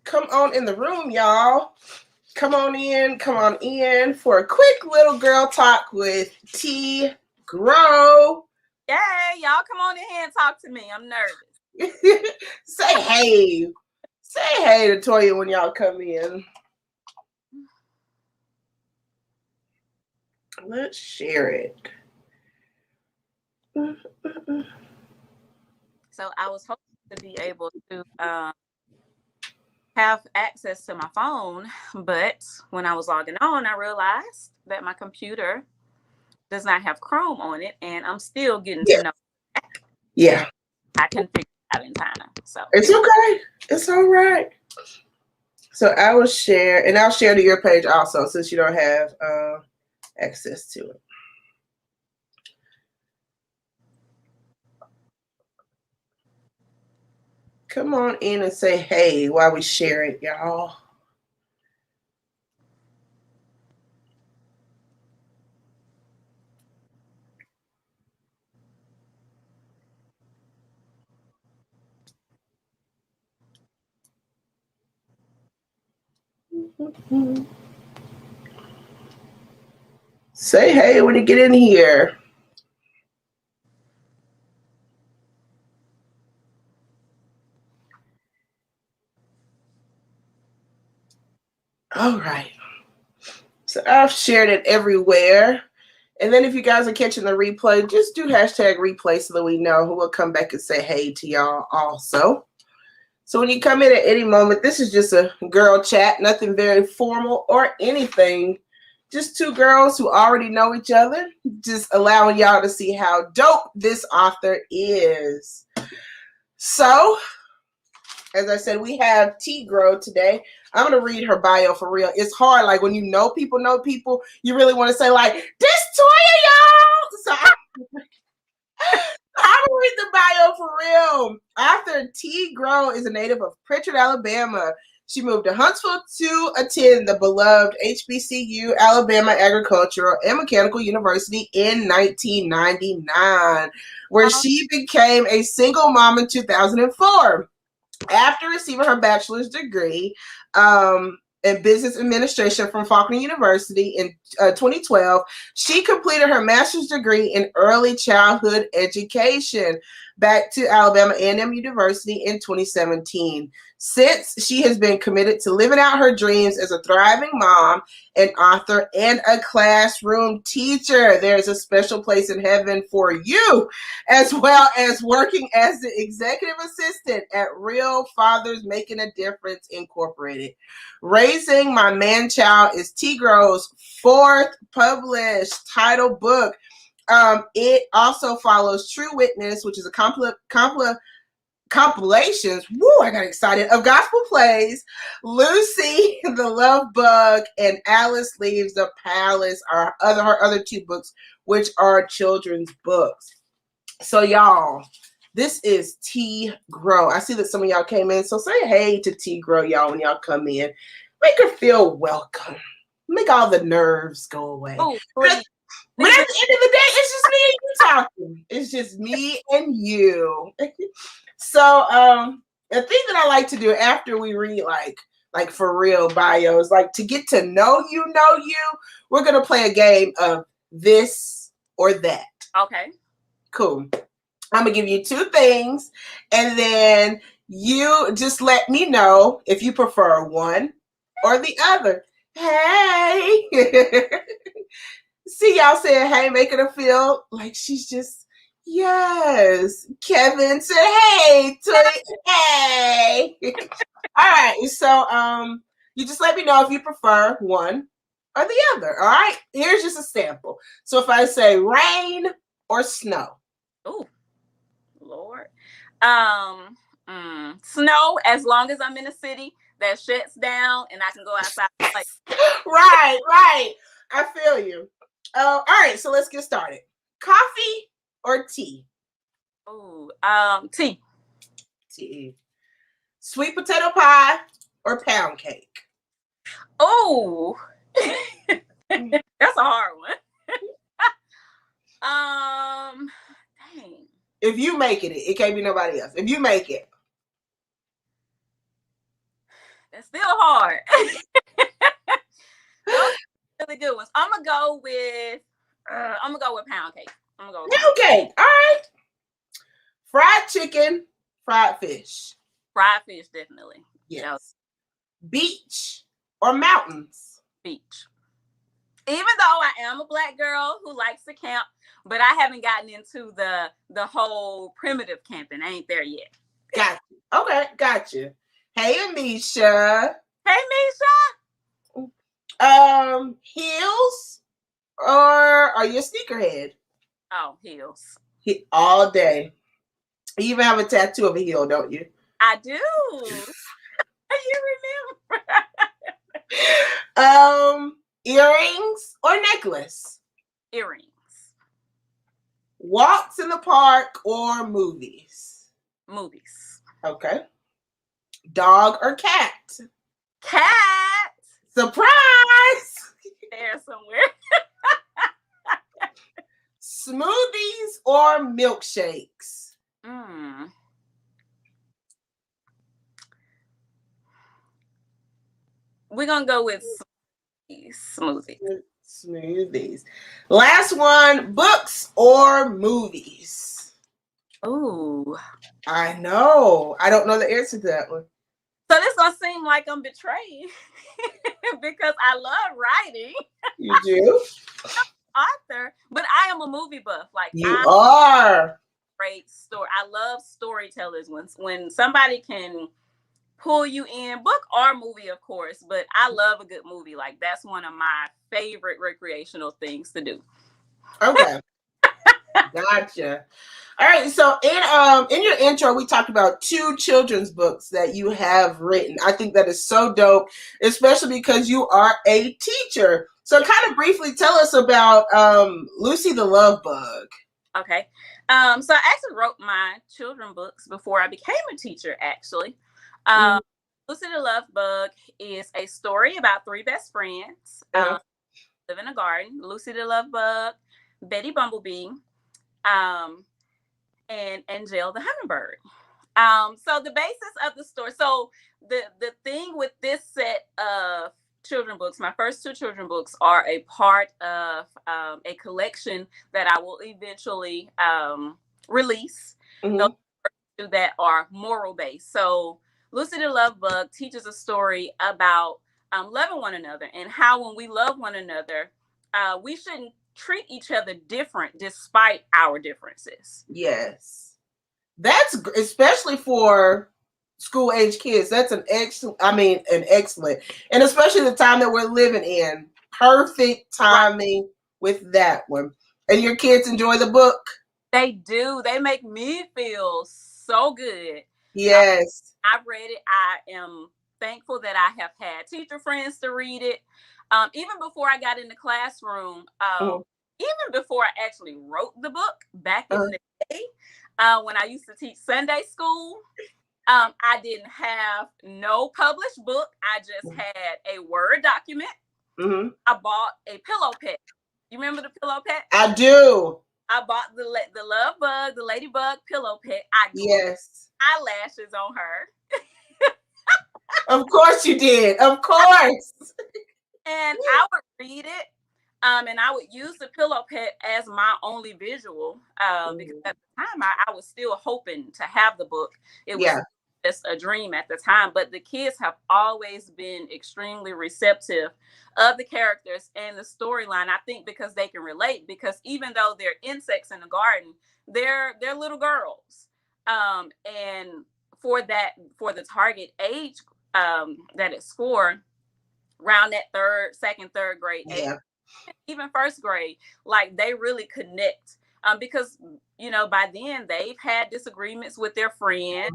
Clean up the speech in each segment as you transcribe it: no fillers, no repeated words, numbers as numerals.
Come on in the room, y'all. Come on in for a quick little girl talk with T.Grow. Yay, y'all come on in here and talk to me. I'm nervous. Say hey. Say hey to Toya when y'all come in. Let's share it. So I was hoping to be able to have access to my phone, but when I was logging on, I realized that my computer does not have Chrome on it, and I'm still getting to know. Yeah. I can figure it out in time. So it's okay. It's all right. So I will share, and I'll share to your page also, since you don't have access to it. Come on in and say hey while we share it, y'all. Say hey when you get in here. All right. So I've shared it everywhere. And then if you guys are catching the replay, just do hashtag replay so that we know who will come back and say hey to y'all also. So when you come in at any moment, this is just a girl chat, nothing very formal or anything. Just two girls who already know each other, just allowing y'all to see how dope this author is. So, as I said, we have T.Grow today. I'm going to read her bio for real. It's hard. Like when you know people, you really want to say like, this Toya, y'all. So I'm going to read the bio for real. Author T.Grow is a native of Pritchard, Alabama. She moved to Huntsville to attend the beloved HBCU, Alabama Agricultural and Mechanical University in 1999, where she became a single mom in 2004. After receiving her bachelor's degree in business administration from Faulkner University in 2012, she completed her master's degree in early childhood education back to Alabama A&M University in 2017. Since, she has been committed to living out her dreams as a thriving mom, an author, and a classroom teacher. There's a special place in heaven for you, as well as working as the executive assistant at Real Fathers Making a Difference Incorporated. Raising My ManChild is T.Grow's fourth published title book. It also follows True Witness, which is a compilations, I got excited, of gospel plays. Lucy, the Love Bug, and Alice Leaves the Palace are her other two books, which are children's books. So y'all, this is T.Grow. I see that some of y'all came in, so say hey to T.Grow, y'all, when y'all come in. Make her feel welcome. Make all the nerves go away. Oh, but at the end of the day, it's just me and you talking. It's just me and you. So the thing that I like to do after we read like for real bios, like to get to know you, we're gonna play a game of this or that. Okay. Cool. I'm gonna give you two things, and then you just let me know if you prefer one or the other. Hey. See y'all saying hey, making her feel like she's just, yes. Kevin said hey to hey. All right, so you just let me know if you prefer one or the other. All right, here's just a sample. So if I say rain or snow. Oh, Lord. Snow, as long as I'm in a city that shuts down and I can go outside. Right. I feel you. All right, so let's get started. Coffee or tea? Oh, tea. Tea. Sweet potato pie or pound cake? Oh, that's a hard one. Dang. If you making it, it can't be nobody else. If you make it. It's still hard. Those are really good ones. I'm gonna go with pound cake. I'm gonna go with pound cake. Okay, all right. Fried chicken, fried fish. Fried fish, definitely. Yes. Beach or mountains? Beach. Even though I am a Black girl who likes to camp, but I haven't gotten into the whole primitive camping. I ain't there yet. Gotcha. Okay, gotcha. Hey, Amisha. Hey, Misha. Heels or are you a sneakerhead? Oh, heels. All day. You even have a tattoo of a heel, don't you? I do. You remember? Earrings or necklace? Earrings. Walks in the park or movies? Movies. Okay. Dog or cat? Cat. Surprise! There somewhere. Smoothies or milkshakes? We're gonna go with smoothies. Last one, books or movies? Ooh. I know. I don't know the answer to that one. So this gonna seem like I'm betrayed because I love writing. You do? Author, but I am a movie buff. Like you are. Great story. I love storytellers. When somebody can pull you in, book or movie, of course, but I love a good movie. Like that's one of my favorite recreational things to do. Okay. Gotcha. All right. So in your intro, we talked about 2 children's books that you have written. I think that is so dope, especially because you are a teacher. So kind of briefly tell us about Lucy the Love Bug. Okay. So I actually wrote my children books before I became a teacher, actually. Lucy the Love Bug is a story about 3 best friends live in a garden. Lucy the Love Bug, Betty Bumblebee, and Angel the Hummingbird. So the basis of the story. So the thing with this set of children books, my first 2 children books are a part of a collection that I will eventually release. Those 2 that are moral based. So Lucy the Love Bug teaches a story about loving one another and how when we love one another, we shouldn't treat each other different despite our differences. Yes. That's especially for school age kids. That's an excellent, and especially the time that we're living in. Perfect timing with that one. And your kids enjoy the book? They do. They make me feel so good. Yes. I've read it. I am thankful that I have had teacher friends to read it. Even before I got in the classroom, even before I actually wrote the book back in the day, when I used to teach Sunday school, I didn't have no published book. I just had a Word document. I bought a pillow pet. You remember the pillow pet? I do. I bought the love bug, the ladybug pillow pet. I glued eyelashes on her. Of course you did. Of course. And I would read it. And I would use the pillow pet as my only visual because at the time I was still hoping to have the book. It was just a dream at the time. But the kids have always been extremely receptive of the characters and the storyline. I think because they can relate, because even though they're insects in the garden, they're little girls. And for the target age that it's for, around that second, third grade age, even first grade, like they really connect because by then they've had disagreements with their friends.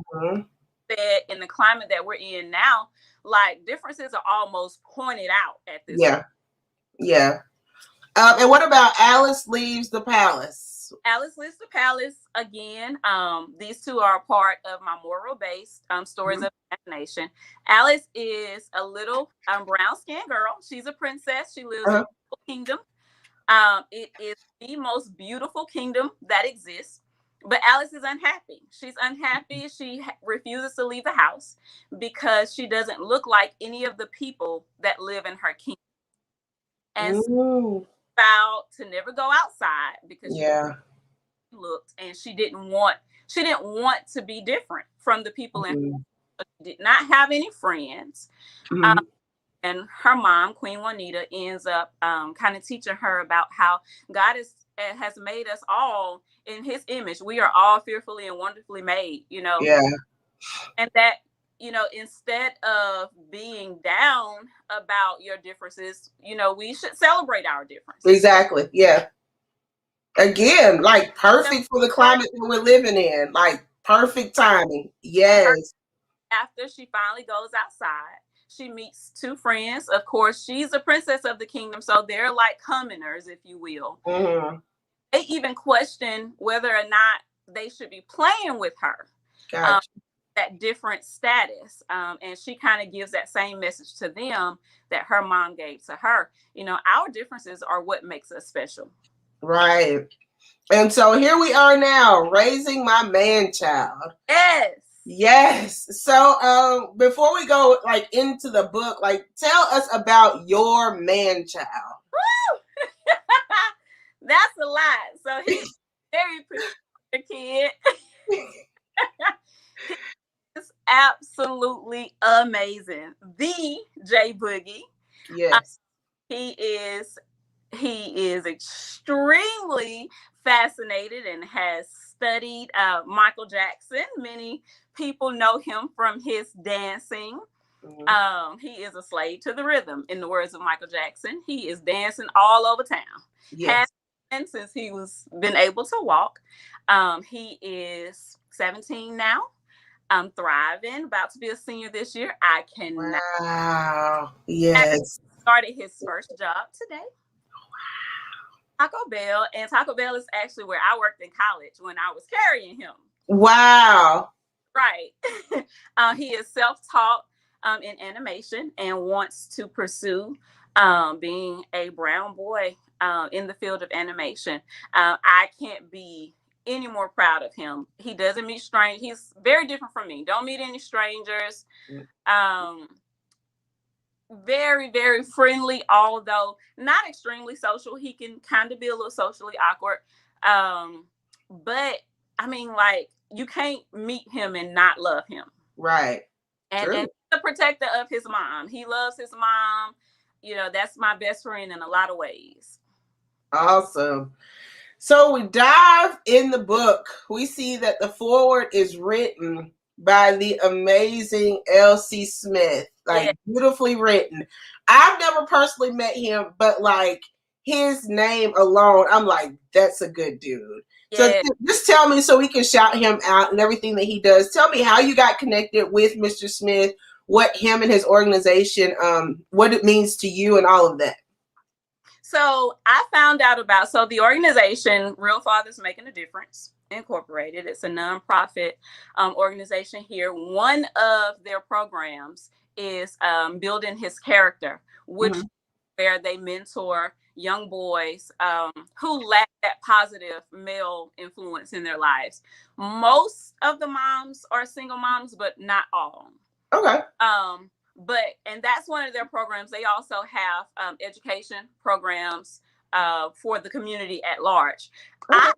That in the climate that we're in now, like differences are almost pointed out at this point. And what about Alice Leaves the Palace? Alice Leaves the Palace again. These 2 are a part of my moral based stories of imagination. Alice is a little brown skinned girl. She's a princess. She lives in a kingdom. It is the most beautiful kingdom that exists. But Alice is unhappy. She's unhappy. She refuses to leave the house because she doesn't look like any of the people that live in her kingdom. And so vowed to never go outside because she looked, and she didn't want to be different from the people in her. She did not have any friends. And her mom, Queen Juanita, ends up kind of teaching her about how God has made us all in his image. We are all fearfully and wonderfully made, you know. Yeah. And that, you know, instead of being down about your differences, you know, we should celebrate our differences. Exactly. Yeah. Again, like perfect for the climate that we're living in. Like perfect timing. Yes. After she finally goes outside, she meets two friends. Of course, she's a princess of the kingdom, so they're like commoners, if you will. They even question whether or not they should be playing with her. Gotcha. That different status. And she kind of gives that same message to them that her mom gave to her. You know, our differences are what makes us special. Right. And so here we are now, raising my man child. Yes. Yes. So before we go like into the book, like tell us about your man child. Woo! That's a lot. So he's very peculiar kid. He's absolutely amazing. The J Boogie. Yes. He is extremely fascinated and has studied Michael Jackson. Many people know him from his dancing. He is a slave to the rhythm, in the words of Michael Jackson. He is dancing all over town. Yes. And since he was been able to walk, he is 17 now. Thriving, about to be a senior this year. I cannot. Wow. Yes. Started his first job today. Taco Bell, and Taco Bell is actually where I worked in college when I was carrying him. Wow. Right. He is self-taught in animation and wants to pursue being a brown boy in the field of animation. I can't be any more proud of him. He doesn't meet strangers. He's very different from me. Don't meet any strangers. Very, very friendly, although not extremely social. He can kind of be a little socially awkward. But I mean, like, you can't meet him and not love him. Right. And the protector of his mom. He loves his mom. You know, that's my best friend in a lot of ways. Awesome. So we dive in the book. We see that the foreword is written by the amazing L.C. Smith. Like, beautifully written. I've never personally met him, but like his name alone, I'm like, that's a good dude. So just tell me so we can shout him out and everything that he does. Tell me how you got connected with Mr. Smith, what him and his organization, what it means to you and all of that. So I found out about, the organization, Real Fathers Making a Difference Incorporated. It's a nonprofit organization here. One of their programs is building his character, which where they mentor young boys who lack that positive male influence in their lives. Most of the moms are single moms, but not all. Okay. And that's one of their programs. They also have education programs for the community at large. Okay. I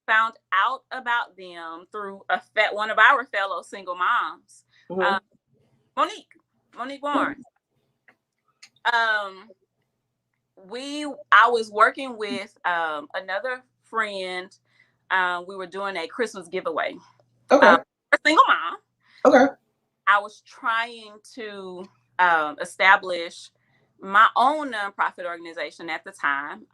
found out about them through one of our fellow single moms, Monique Barnes. I was working with another friend. We were doing a Christmas giveaway. Okay. A single mom. Okay. I was trying to establish my own nonprofit organization at the time.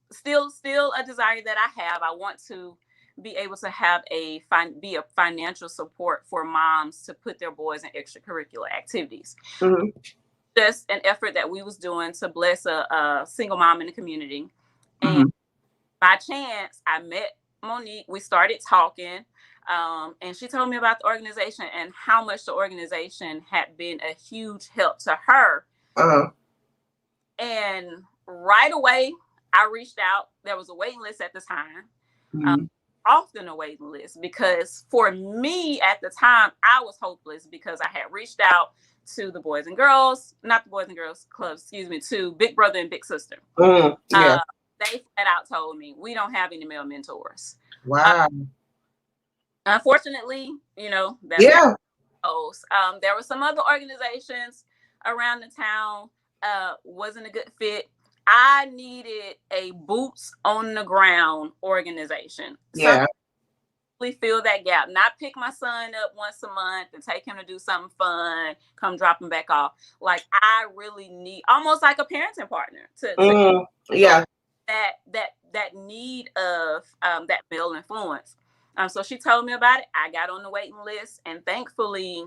Still a desire that I have. I want to be able to have be a financial support for moms to put their boys in extracurricular activities. Just an effort that we was doing to bless a single mom in the community. And by chance, I met Monique. We started talking. And she told me about the organization and how much the organization had been a huge help to her. And right away, I reached out. There was a waiting list at the time. Mm-hmm. Often a waiting list, because for me at the time, I was hopeless because I had reached out to the Boys and Girls, not the Boys and Girls Club, excuse me, to Big Brother and Big Sister. Yeah. They flat out told me, we don't have any male mentors. Wow. Unfortunately, you know, that's yeah. There were some other organizations around the town, wasn't a good fit. I needed a boots on the ground organization. Yeah. Fill that gap, not pick my son up once a month and take him to do something fun, come drop him back off. Like, I really need almost like a parenting partner to yeah. that need of that male influence. So she told me about it. I got on the waiting list, and thankfully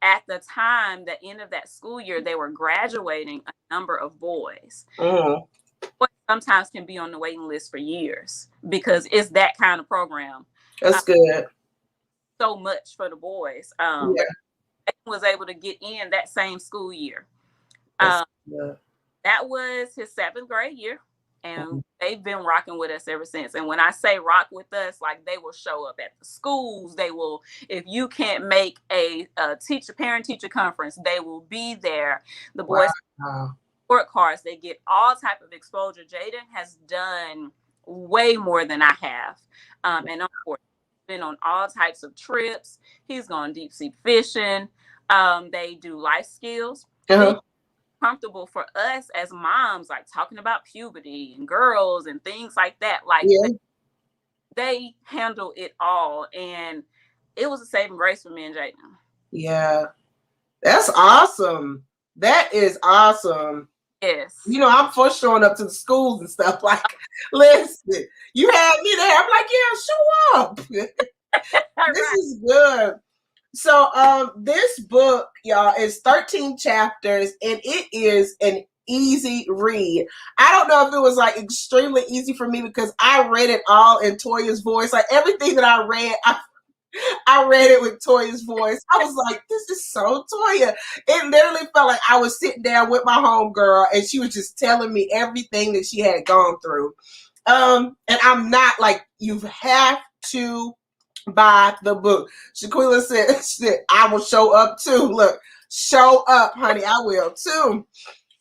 at the time, the end of that school year, they were graduating a number of boys. Boys sometimes can be on the waiting list for years because it's that kind of program. That's good. So much for the boys. But I was able to get in that same school year. That was his 7th grade year, and they've been rocking with us ever since. And when I say rock with us, like, they will show up at the schools. They will, if you can't make a parent-teacher conference, they will be there. The boys report cards, they get all type of exposure. Jaden has done way more than I have, and of course, been on all types of trips. He's gone deep sea fishing. They do life skills. Comfortable for us as moms, like talking about puberty and girls and things like that. Like, they handle it all, and it was a saving grace for me and Jaden. Yeah, that's awesome. That is awesome. Yes. You know, I'm for showing up to the schools and stuff. Like, listen, you had me there. I'm like, yeah, show up. This is good. So this book, y'all, is 13 chapters, and it is an easy read. I don't know if it was like extremely easy for me because I read it all in Toya's voice. Like, everything that I read, I read it with Toya's voice. I was like, this is so Toya. It literally felt like I was sitting down with my homegirl and she was just telling me everything that she had gone through. And I'm not like, you have to buy the book. Shaquilla said, I will show up too. Look, show up, honey. I will too.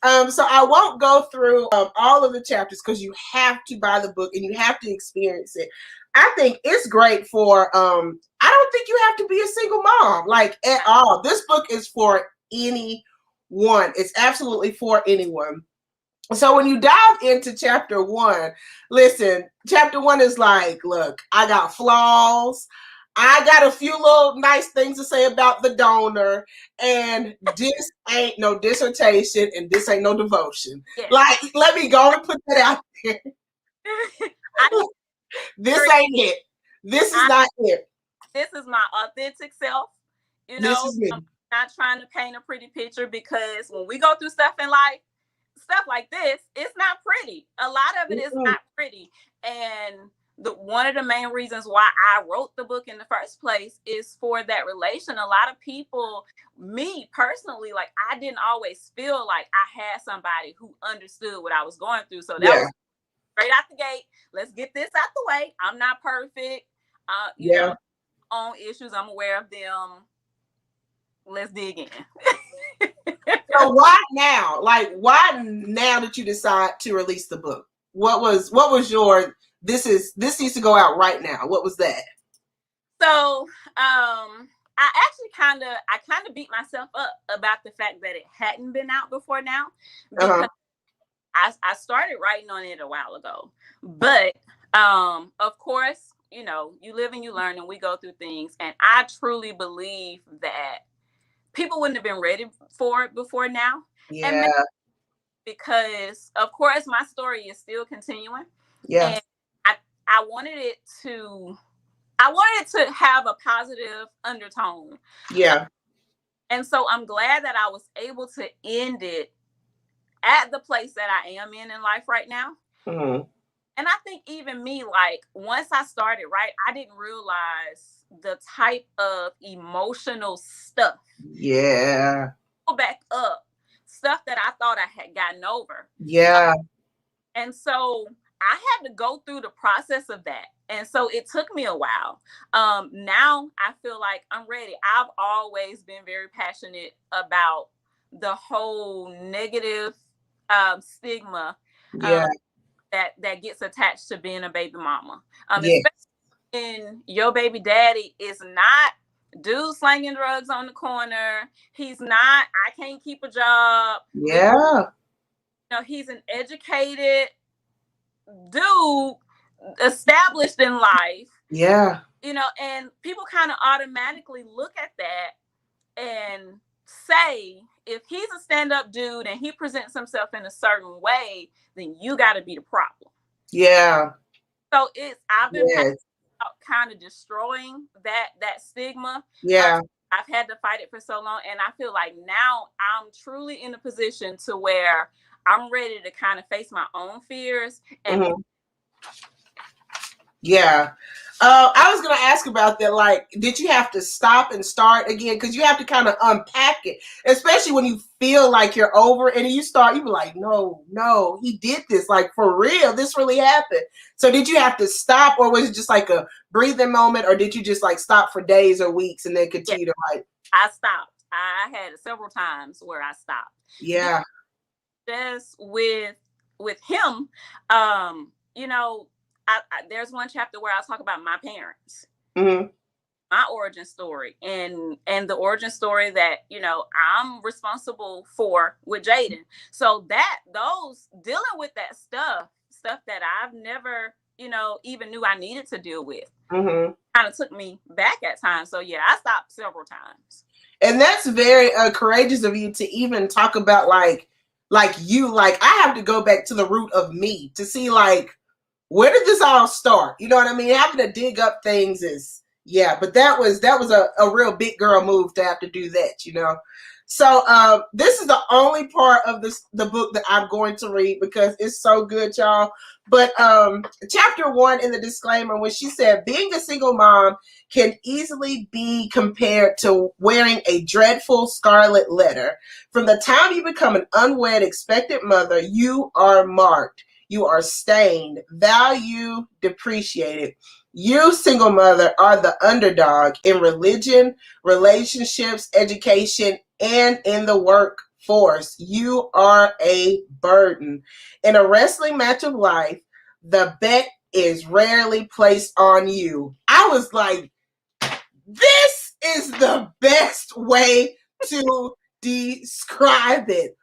So I won't go through all of the chapters because you have to buy the book and you have to experience it. I think it's great for, I don't think you have to be a single mom, like, at all. This book is for anyone. It's absolutely for anyone. So when you dive into chapter 1, listen, chapter 1 is like, look, I got flaws. I got a few little nice things to say about the donor, and this ain't no dissertation and this ain't no devotion. Like, let me go and put that out there. This ain't it. This is not it. This is my authentic self. You know, I'm not trying to paint a pretty picture, because when we go through stuff in life, stuff like this, it's not pretty. A lot of it is not pretty. And one of the main reasons why I wrote the book in the first place is for that relation. A lot of people, me personally, like, I didn't always feel like I had somebody who understood what I was going through. So that was straight out the gate. Let's get this out the way. I'm not perfect. You know, own issues. I'm aware of them. Let's dig in. So why now? Like, why now that you decide to release the book? What was your, this needs to go out right now? What was that? So, I actually kind of beat myself up about the fact that it hadn't been out before now, because I started writing on it a while ago. But of course, you know, you live and you learn, and we go through things, and I truly believe that people wouldn't have been ready for it before now. Yeah. And because, of course, my story is still continuing. Yeah. And I wanted it to have a positive undertone. Yeah. And so I'm glad that I was able to end it at the place that I am in life right now. Mm-hmm. And I think even me, like, once I started, right, I didn't realize the type of emotional stuff. Yeah. Go back up. Stuff that I thought I had gotten over. Yeah. And so I had to go through the process of that. And so it took me a while. Now I feel like I'm ready. I've always been very passionate about the whole negative stigma Yeah. that gets attached to being a baby mama. Yeah. Especially when your baby daddy is not dude slanging drugs on the corner. He's not, I can't keep a job. Yeah. He's an educated dude, established in life. Yeah. And people kind of automatically look at that and say, if he's a stand-up dude and he presents himself in a certain way, then you got to be the problem. Yeah. So I've been passionate about kind of destroying that stigma. Yeah. I've had to fight it for so long, and I feel like now I'm truly in a position to where I'm ready to kind of face my own fears. And yeah. I was going to ask about that. Like, did you have to stop and start again? Because you have to kind of unpack it, especially when you feel like you're over and you be like, no, he did this. Like, for real, this really happened. So did you have to stop, or was it just like a breathing moment, or did you just like stop for days or weeks and then continue to like? I stopped. I had several times where I stopped. Yeah. Just with him, there's one chapter where I talk about my parents, my origin story, and the origin story that I'm responsible for with Jaden. So those dealing with that stuff that I've never even knew I needed to deal with, kind of took me back at times. So yeah, I stopped several times. And that's very courageous of you to even talk about like I have to go back to the root of me to see like, where did this all start? You know what I mean? Having to dig up things is, but that was a real big girl move to have to do that, So this is the only part of the book that I'm going to read because it's so good, y'all. But chapter 1 in the disclaimer, when she said, being a single mom can easily be compared to wearing a dreadful scarlet letter. From the time you become an unwed expected mother, you are marked. You are stained, value depreciated. You, single mother, are the underdog in religion, relationships, education, and in the workforce. You are a burden. In a wrestling match of life, the bet is rarely placed on you. I was like, this is the best way to describe it.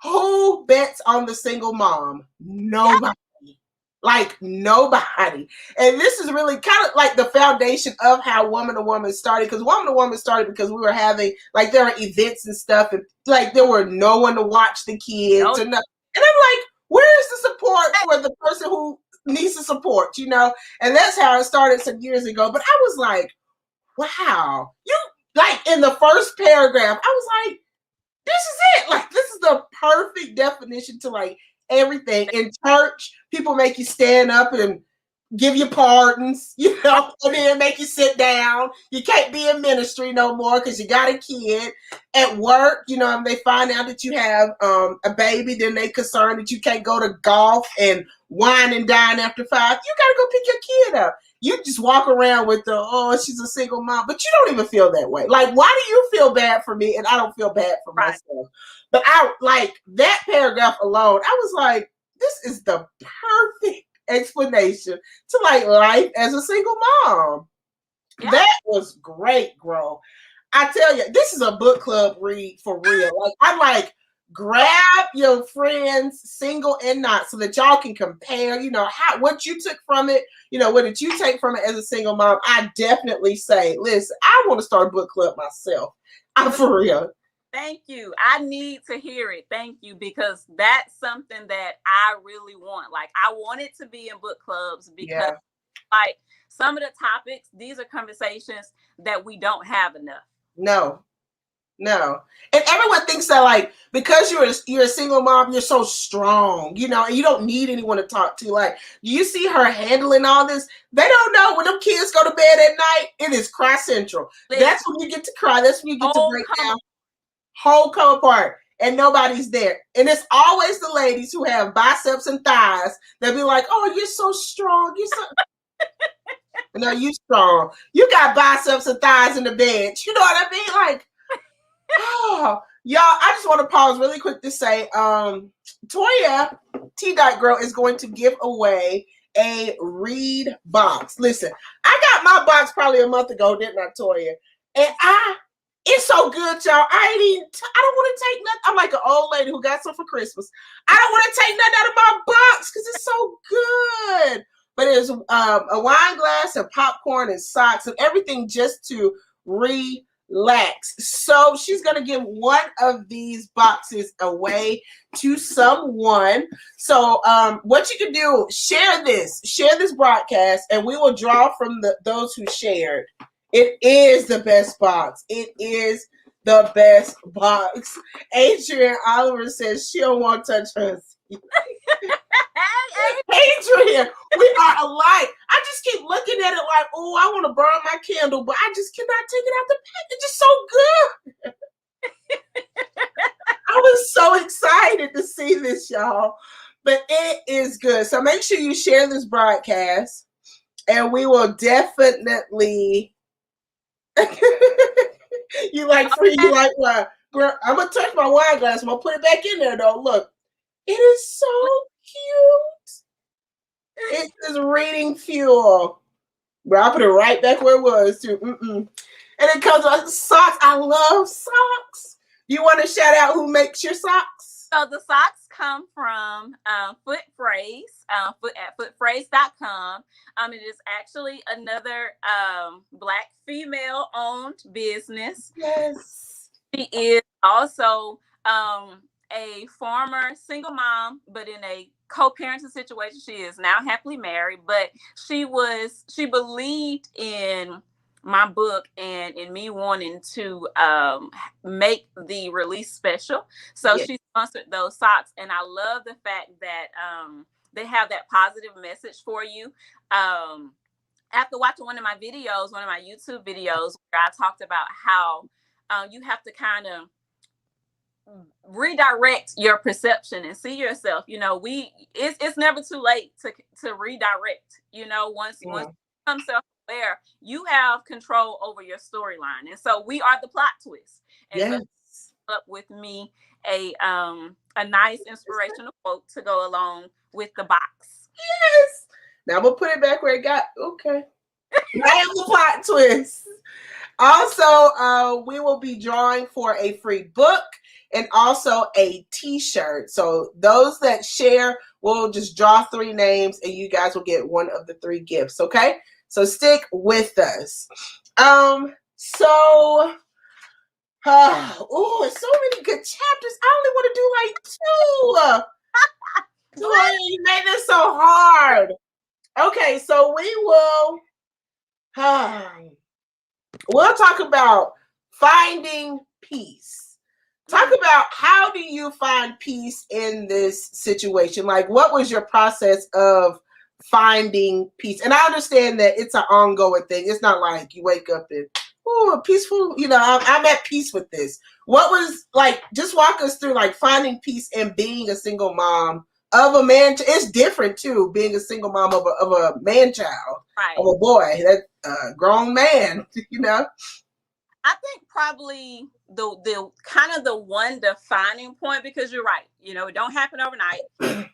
Who bets on the single mom? Nobody. Like nobody. And this is really kind of like the foundation of how Woman2Woman started. Because Woman2Woman started because we were having, like, there were events and stuff. And like, there were no one to watch the kids. And I'm like, where is the support for the person who needs the support, And that's how it started some years ago. But I was like, wow. Like, in the first paragraph, I was like, this is it. Like, this is the perfect definition to like everything. In church, people make you stand up and give you pardons, and then make you sit down. You can't be in ministry no more because you got a kid. At work, they find out that you have a baby, then they concerned that you can't go to golf and wine and dine after 5. You gotta go pick your kid up. You just walk around with she's a single mom, but you don't even feel that way. Like, why do you feel bad for me and I don't feel bad for myself? But I like that paragraph alone. I was like, this is the perfect explanation to like life as a single mom. Yeah. That was great, Grow. I tell you, this is a book club read for real. Like, I like grab your friends, single and not, so that y'all can compare, what you took from it, what did you take from it as a single mom. I definitely say, listen, I want to start a book club myself. I'm for real. Thank you. I need to hear it. Thank you, because that's something that I really want. Like, I want it to be in book clubs because like some of the topics, these are conversations that we don't have enough. No. And everyone thinks that, like, because you're a single mom, you're so strong, and you don't need anyone to talk to. Like, you see her handling all this. They don't know when them kids go to bed at night, it is cry central. That's when you get to cry. That's when you get to break down. Whole come apart. and nobody's there. And it's always the ladies who have biceps and thighs. They'll be like, oh, you're so strong. You're so... No, you strong. You got biceps and thighs in the bed. You know what I mean? Like, oh, y'all, I just want to pause really quick to say, Toya, T.Grow is going to give away a read box. Listen, I got my box probably a month ago, didn't I, Toya? And it's so good, y'all. I don't want to take nothing. I'm like an old lady who got some for Christmas. I don't want to take nothing out of my box because it's so good. But it's a wine glass and popcorn and socks and everything just to relax. So she's going to give one of these boxes away to someone. So what you can do, share this broadcast, and we will draw from those who shared. It is the best box. It is the best box. Adrian Oliver says she don't want to touch us. Adrian, we are alike. I just keep looking at it like, oh, I want to burn my candle, but I just cannot take it out the pack. It's just so good. I was so excited to see this, y'all. But it is good. So make sure you share this broadcast, and we will definitely... You like wine. Girl, I'm going to touch my wine glass. I'm going to put it back in there, though. Look. It is so cute. It is reading fuel. Bro, I put it right back where it was, too. And it comes with socks. I love socks. You want to shout out who makes your socks? So the socks come from Foot Phrase, at footphrase.com. It is actually another Black female-owned business. Yes. She is also a former single mom, but in a co-parenting situation. She is now happily married, but she believed in my book and in me wanting to make the release special. So she sponsored those socks, and I love the fact that they have that positive message for you. After watching one of my YouTube videos, where I talked about how you have to kind of redirect your perception and see yourself. You know, it's never too late to redirect. You know, once you become self-aware, you have control over your storyline, and so we are the plot twist. And so up with me a nice inspirational quote to go along with the box. Yes. Now I'm gonna put it back where it got. Okay. I am the plot twist. Also, we will be drawing for a free book and also a t-shirt. So those that share, we'll just draw 3 names and you guys will get one of the 3 gifts. Okay. So stick with us. It's so many good chapters. I only want to do like 2. You made this so hard. Okay, so we will we'll talk about finding peace. Talk about how do you find peace in this situation? Like, what was your process of finding peace? And I understand that it's an ongoing thing. It's not like you wake up and, peaceful, I'm at peace with this. What was, like, just walk us through, like, finding peace and being a single mom of a man. It's different, too, being a single mom of a man-child, right, of a boy, that grown man, I think probably the kind of the one defining point, because you're right, it don't happen overnight. And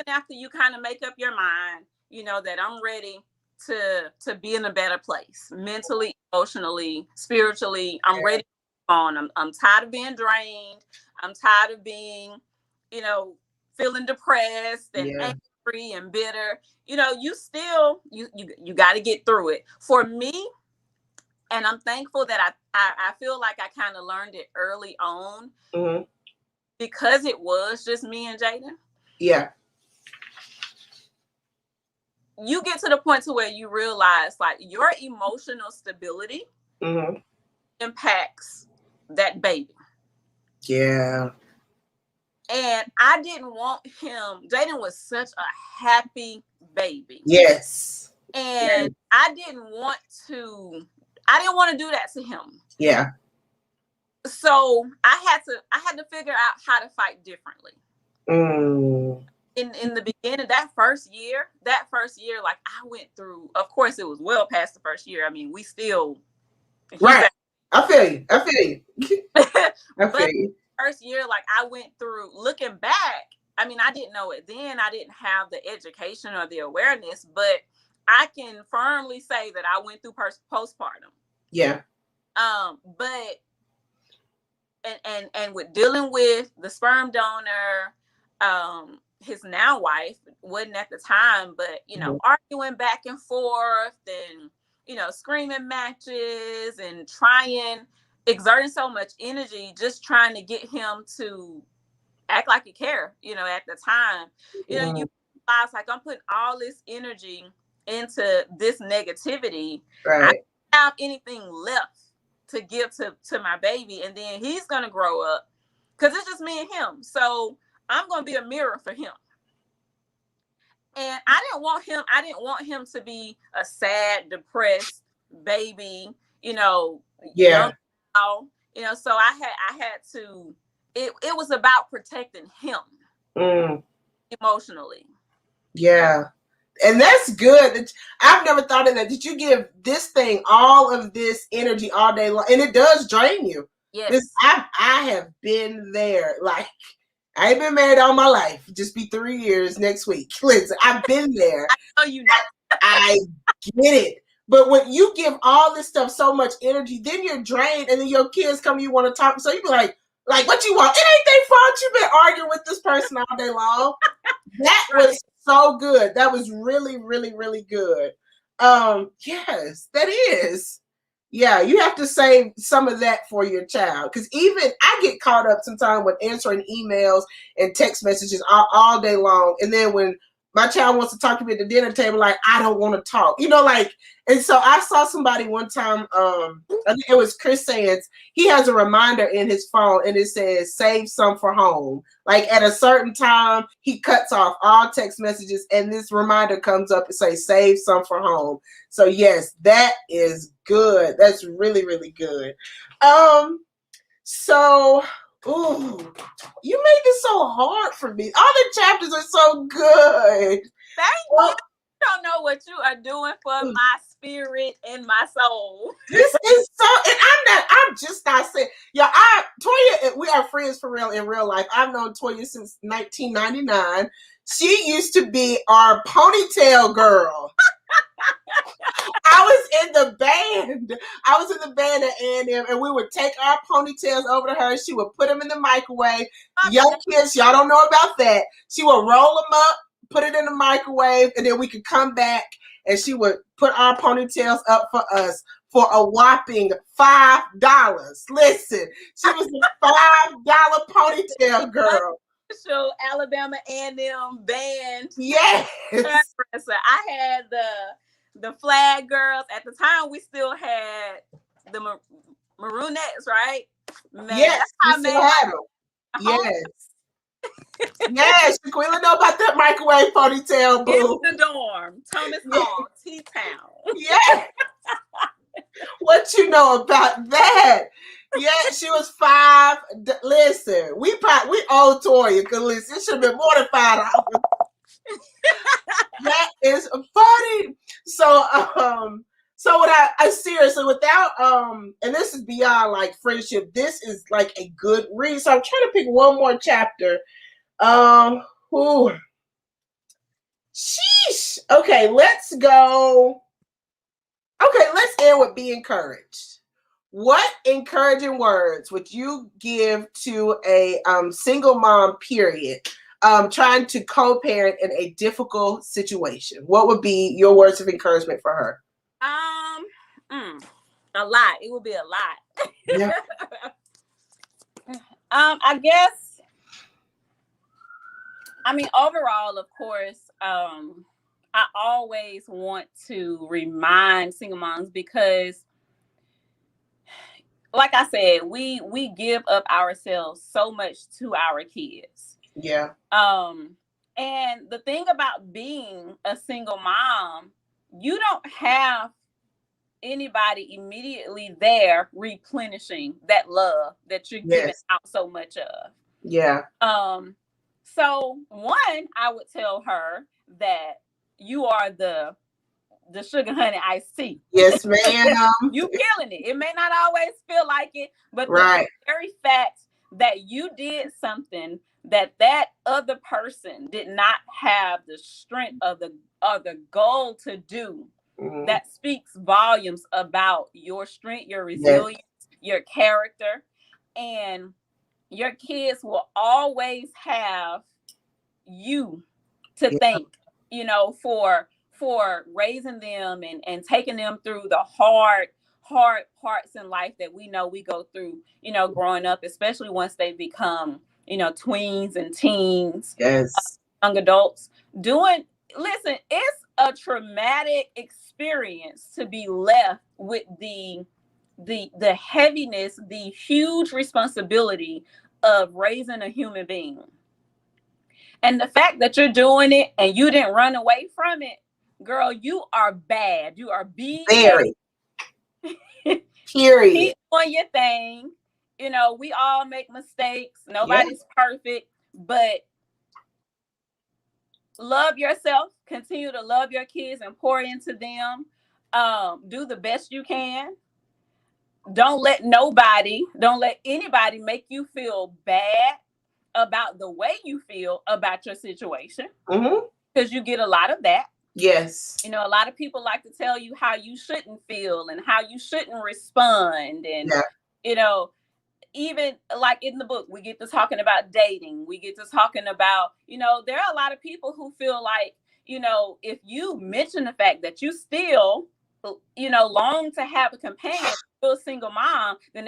after you kind of make up your mind, that I'm ready to be in a better place, mentally, emotionally, spiritually. I'm ready to move on. I'm tired of being drained. I'm tired of being, feeling depressed and angry and bitter. You still you got to get through it. For me, and I'm thankful that I feel like I kind of learned it early on, because it was just me and Jaden. Yeah. You get to the point to where you realize, like, your emotional stability impacts that baby. Yeah. And I didn't want him. Jaden was such a happy baby. Yes. And I didn't want to do that to him. Yeah. So I had to figure out how to fight differently. Mm. In the beginning, that first year, like I went through, of course it was well past the first year. I mean, we still right. I feel you. I feel you. First year, like I went through, looking back, I mean, I didn't know it then. I didn't have the education or the awareness, but I can firmly say that I went through postpartum. Yeah. But and with dealing with the sperm donor, his now wife, wasn't at the time, but arguing back and forth and screaming matches and exerting so much energy just trying to get him to act like you care, at the time. You realize, like, I'm putting all this energy into this negativity. Right. I don't have anything left to give to my baby, and then he's gonna grow up because it's just me and him. So I'm gonna be a mirror for him. And I didn't want him to be a sad, depressed baby, Yeah. young, so I had to, it was about protecting him emotionally. Yeah. And that's good. I've never thought of that. Did you give this thing all of this energy all day long? And it does drain you. Yes. I have been there. Like, I ain't been married all my life. Just be 3 years next week. Listen, I've been there. I know you know. I get it. But when you give all this stuff so much energy, then you're drained, and then your kids come, you want to talk. So you be like, what you want? It ain't their fault. You've been arguing with this person all day long. That was so good. That was really, really, really good. Yes, that is. Yeah, you have to save some of that for your child. Because even I get caught up sometimes with answering emails and text messages all day long. And then when my child wants to talk to me at the dinner table, like, I don't want to talk. And so I saw somebody one time, I think it was Chris Sands, he has a reminder in his phone and it says, save some for home. Like at a certain time, he cuts off all text messages and this reminder comes up and says, save some for home. So yes, that is good. That's really, really good. So, ooh, you made this so hard for me. All the chapters are so good. Thank you. You don't know what you are doing for my spirit and my soul. This is so, and I'm just not saying, Toya, we are friends for real in real life. I've known Toya since 1999. She used to be our ponytail girl. I was in the band. At A&M, and we would take our ponytails over to her. She would put them in the microwave. Young kids, y'all don't know about that. She would roll them up, put it in the microwave, and then we could come back, and she would put our ponytails up for us for a whopping $5. Listen, she was a $5 ponytail girl. Alabama A&M band. Yes. I had the flag girls. At the time, we still had the Maronettes, right? Man, yes, we still had them. Yes. Yes, Shaquilla know about that microwave ponytail, boo. In the dorm. Thomas Hall, T-Town. Yeah. What you know about that? Yeah, she was $5. Listen, we owe Toya, because listen, it should have been more than $5. That is funny. So what I seriously, without and this is beyond like friendship, this is like a good read. So I'm trying to pick one more chapter. Sheesh. Okay, let's go. Okay, let's end with be encouraged. What encouraging words would you give to a single mom, period, trying to co-parent in a difficult situation? What would be your words of encouragement for her? A lot. It would be a lot. Yeah. I guess, I mean, overall, of course, I always want to remind single moms, because like I said, we give up ourselves so much to our kids. Yeah. And the thing about being a single mom, you don't have anybody immediately there replenishing that love that you're giving out so much of. Yeah. So one, I would tell her that you are the sugar honey iced tea. Yes, ma'am. You killing it. It may not always feel like it, but right. the very fact that you did something that other person did not have the strength of the goal to do, that speaks volumes about your strength, your resilience, your character, and your kids will always have you to thank, you know, for raising them and taking them through the hard parts in life that we know we go through, you know, growing up, especially once they become, you know, tweens and teens, young adults. Listen, it's a traumatic experience to be left with the heaviness, the huge responsibility of raising a human being. And the fact that you're doing it and you didn't run away from it, girl, you are bad. You are very. Period. Keep doing your thing. You know, we all make mistakes. Nobody's perfect, but love yourself. Continue to love your kids and pour into them. Do the best you can. Don't let anybody make you feel bad about the way you feel about your situation, because you get a lot of that. Yes. You know, a lot of people like to tell you how you shouldn't feel and how you shouldn't respond. And, you know, even like in the book, we get to talking about dating. We get to talking about, you know, there are a lot of people who feel like, you know, if you mention the fact that you still, you know, long to have a companion, still a single mom, then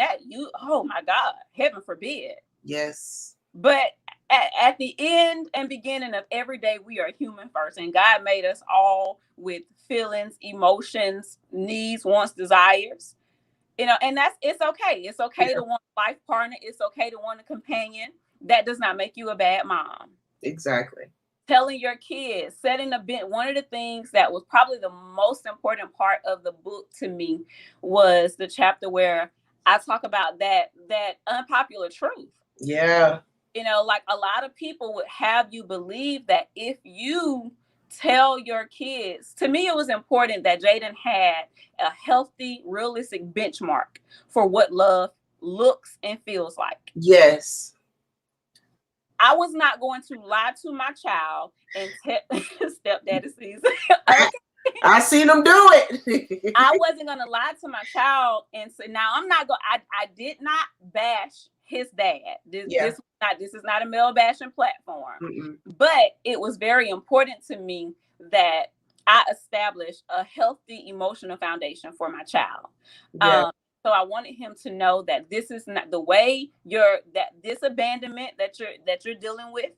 oh my God, heaven forbid. Yes. But at the end and beginning of every day, we are human first, and God made us all with feelings, emotions, needs, wants, desires. You know, and it's okay. It's okay to want a life partner. It's okay to want a companion. That does not make you a bad mom. Exactly. Telling your kids, setting a bit. One of the things that was probably the most important part of the book to me was the chapter where I talk about that unpopular truth. Yeah. You know, like a lot of people would have you believe that if you tell your kids, to me, it was important that Jaden had a healthy, realistic benchmark for what love looks and feels like. Yes. I was not going to lie to my child and stepdaddy sees. Okay. I seen them do it. I wasn't going to lie to my child and say, now I'm not going, I did not bash his dad. This is not a male bashing platform. But it was very important to me that I established a healthy emotional foundation for my child. So I wanted him to know that this is not the way this abandonment that you're dealing with,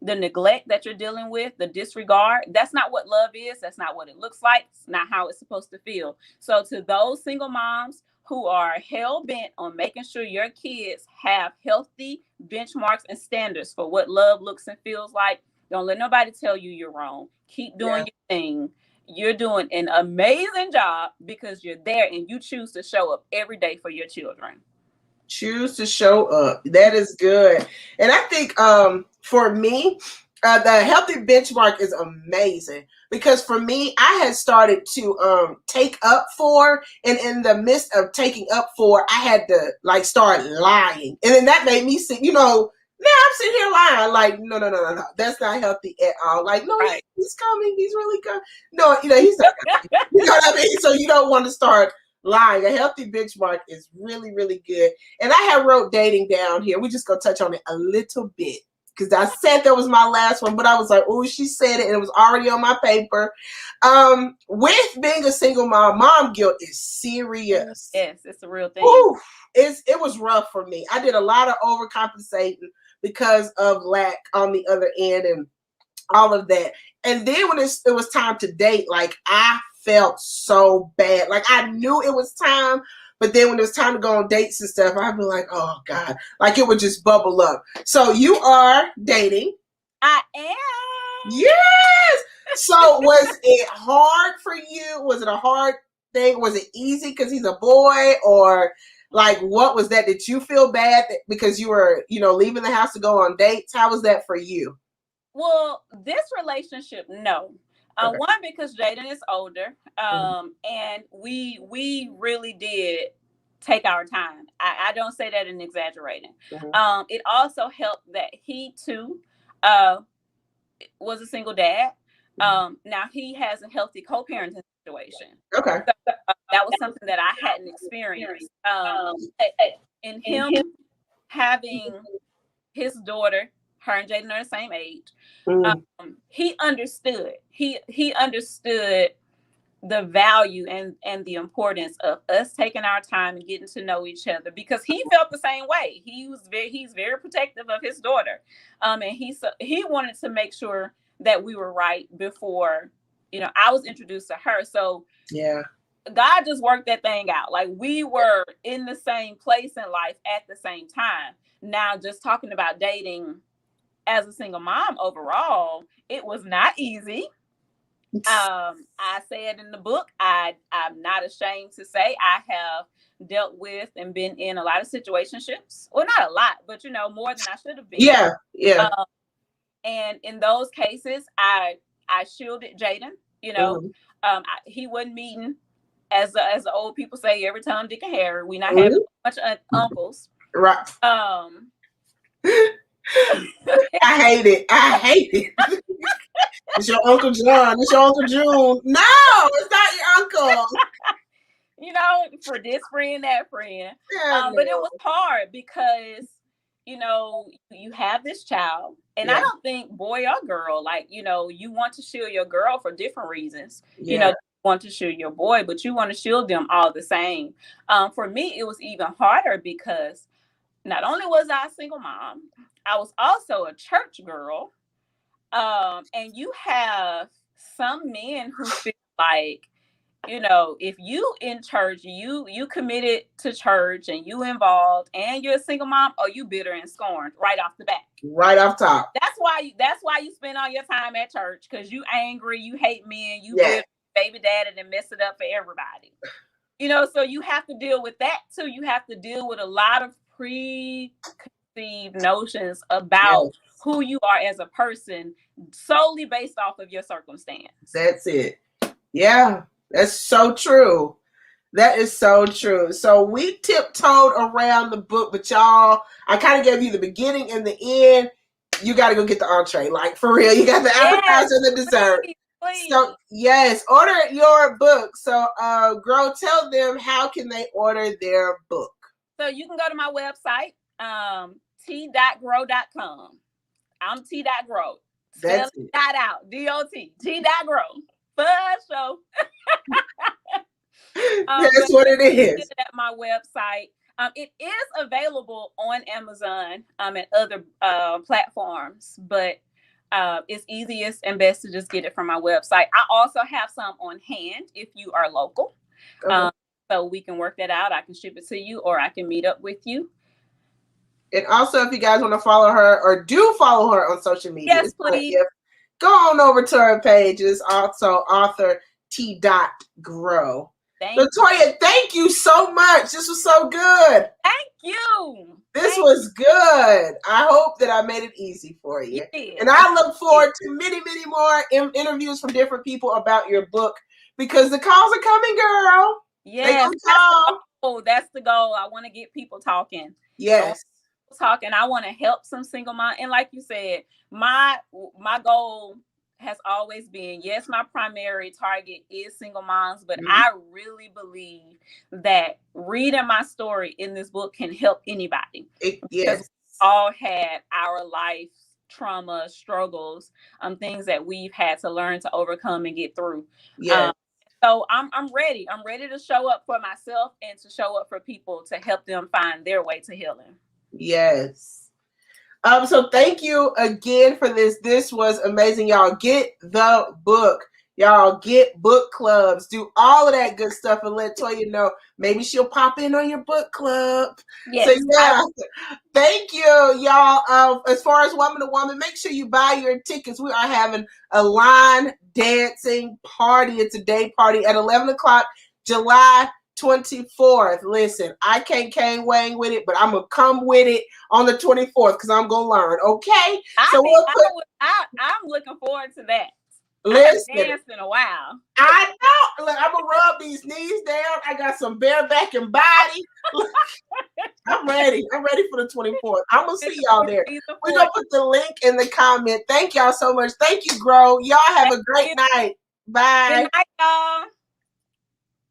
the neglect that you're dealing with, the disregard, that's not what love is. That's not what it looks like. It's not how it's supposed to feel. So to those single moms who are hell-bent on making sure your kids have healthy benchmarks and standards for what love looks and feels like, don't let nobody tell you you're wrong. Keep doing your thing. You're doing an amazing job because you're there and you choose to show up every day for your children. Choose to show up. That is good. And I think for me, the healthy benchmark is amazing, because for me, I had started to take up for, and in the midst of taking up for, I had to like start lying, and then that made me see, you know, now I'm sitting here lying, like no, that's not healthy at all. Like no, he's coming, he's really coming. No, you know, he's not coming. You know what I mean? So you don't want to start lying. A healthy benchmark is really, really good. And I have wrote dating down here. We're just gonna touch on it a little bit, because I said that was my last one, but I was like, oh, she said it, and it was already on my paper. With being a single mom guilt is serious. Yes, it's a real thing. Ooh, it was rough for me. I did a lot of overcompensating because of lack on the other end and all of that. And then when it was time to date, like I felt so bad. Like I knew it was time, but then when it was time to go on dates and stuff, I'd be like, oh God, like it would just bubble up. So you are dating. I am. Yes. So was it hard for you? Was it a hard thing? Was it easy because he's a boy, or like what was that? Did you feel bad because you were, leaving the house to go on dates? How was that for you? Well, this relationship, no. Okay. One, because Jaden is older, and we really did take our time. I don't say that in exaggerating. It also helped that he too was a single dad. Now he has a healthy co-parenting situation. Okay. So, that was something that I hadn't experienced. In him having his daughter, her and Jaden are the same age. He understood. He understood the value and the importance of us taking our time and getting to know each other, because he felt the same way. He's very protective of his daughter, and he wanted to make sure that we were right before I was introduced to her. So yeah, God just worked that thing out. Like, we were in the same place in life at the same time. Now, just talking about dating as a single mom overall, it was not easy. I said in the book, I'm not ashamed to say I have dealt with and been in a lot of situationships. Well, not a lot, but more than I should have been. Yeah. And in those cases, I shielded Jaden. He wasn't meeting, as the old people say, every Tom, Dick, and Harry. We not having a bunch of uncles. Right. I hate it. It's your Uncle John. It's your Uncle June. No, it's not your uncle. For this friend, that friend. But it was hard because, you have this child, and I don't think boy or girl, you want to shield your girl for different reasons. You want to shield your boy, but you want to shield them all the same. For me, it was even harder because not only was I a single mom, I was also a church girl. And you have some men who feel like, if you in church, you committed to church and you involved and you're a single mom, or you bitter and scorned right off the bat. Right off top. That's why you spend all your time at church, because you angry, you hate men, you bitter, baby daddy, and mess it up for everybody. So you have to deal with that too. You have to deal with a lot of preconceived notions about who you are as a person, solely based off of your circumstance. That's it. Yeah, that's so true. That is so true. So we tiptoed around the book, but y'all, I kind of gave you the beginning and the end. You got to go get the entree. Like, for real. You got the appetizer and the dessert. Please. So, yes, order your book. So, Grow, tell them how can they order their book. So you can go to my website, T.Grow.com. I'm T.Grow. That's it. Dot out. D-O-T. T.Grow. For sure. That's what it is. At my website. It is available on Amazon and other platforms, but it's easiest and best to just get it from my website. I also have some on hand if you are local. So we can work that out. I can ship it to you, or I can meet up with you. And also, if you guys want to follow her or do follow her on social media, yes, please. Go on over to her page. It's also author T.Grow. Latoya, thank you so much. This was so good. Thank you. This was good. I hope that I made it easy for you. And I look forward to many, many more interviews from different people about your book, because the calls are coming, girl. Yes. That's the goal. I want to get people talking. Yes. I want to help some single mom. And like you said, my goal has always been, yes, my primary target is single moms, but I really believe that reading my story in this book can help anybody. Because we all had our life trauma, struggles, things that we've had to learn to overcome and get through. So I'm ready. I'm ready to show up for myself and to show up for people to help them find their way to healing. Yes. So thank you again for this. This was amazing. Y'all get the book. Y'all get book clubs. Do all of that good stuff and let Toya know. Maybe she'll pop in on your book club. Yes. So yeah. Thank you, y'all. As far as Woman2Woman, make sure you buy your tickets. We are having a line dancing party. It's a day party at 11 o'clock. July 24th. Listen, I can't Wayne with it, but I'm gonna come with it on the 24th because I'm gonna learn. Okay, I'm looking forward to that. Listen, I haven't danced in a while. I know. Look, I'm gonna rub these knees down. I got some bareback and body. Look, I'm ready. I'm ready for the 24th. I'm gonna see y'all there. We're gonna put the link in the comment. Thank y'all so much. Thank you, Grow. Y'all have a great night. Bye. Good night, y'all.